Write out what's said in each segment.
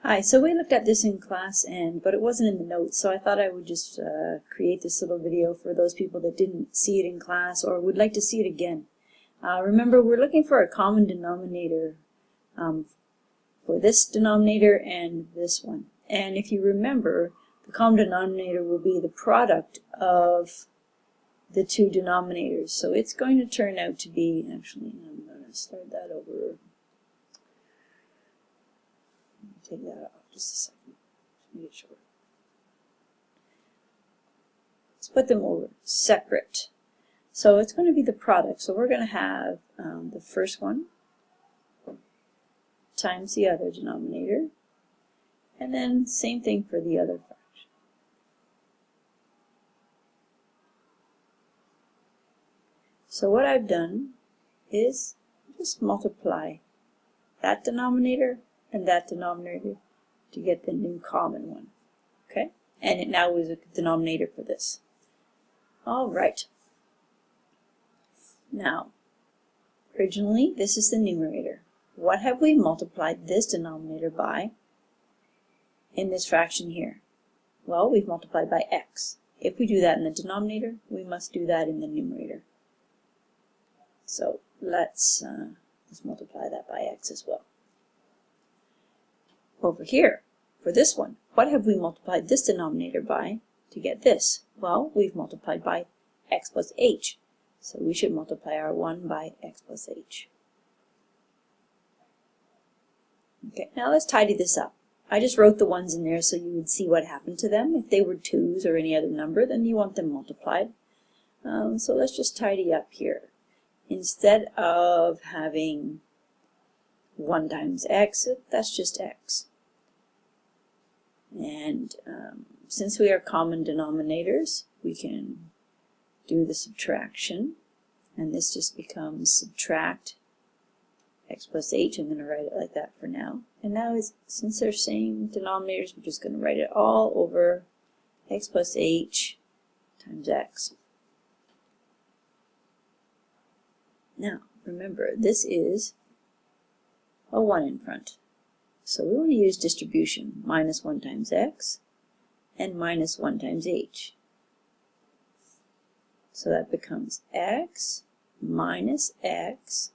Hi, so we looked at this in class, but it wasn't in the notes, so I thought I would just create this little video for those people that didn't see it in class or would like to see it again. Remember, we're looking for a common denominator for this denominator and this one. And if you remember, the common denominator will be the product of the two denominators. So it's going to turn out to be, actually, I'm going to start that over. Take that off just a second to make it short. Let's put them over separate. So it's going to be the product. So we're going to have the first one times the other denominator, and then same thing for the other fraction. So what I've done is just multiply that denominator and that denominator to get the new common one. Okay? And it now is a denominator for this. All right. Now, originally, this is the numerator. What have we multiplied this denominator by in this fraction here? Well, we've multiplied by x. If we do that in the denominator, we must do that in the numerator. So let's multiply that by x as well. Over here, for this one, what have we multiplied this denominator by to get this? Well, we've multiplied by x plus h. So we should multiply our 1 by x plus h. Okay, now let's tidy this up. I just wrote the ones in there so you would see what happened to them. If they were 2's or any other number, then you want them multiplied. So let's just tidy up here. Instead of having 1 times x, that's just x. And since we are common denominators, we can do the subtraction, and this just becomes subtract x plus h. I'm going to write it like that for now. And now, since they're same denominators, we're just going to write it all over x plus h times x. Now, remember, this is a 1 in front. So we want to use distribution, minus 1 times x and minus 1 times h. So that becomes x minus h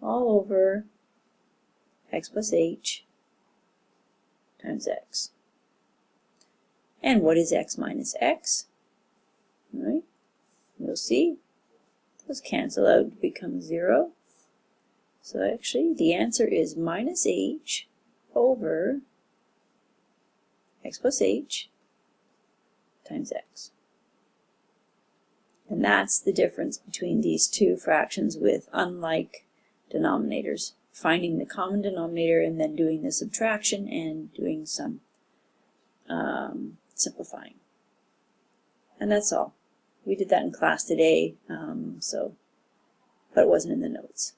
all over x plus h times x. And what is x minus x? All right, you'll see those cancel out to become 0. So actually the answer is minus h over x plus h times x. And that's the difference between these two fractions with unlike denominators. Finding the common denominator and then doing the subtraction and doing some simplifying. And that's all. We did that in class today, but it wasn't in the notes.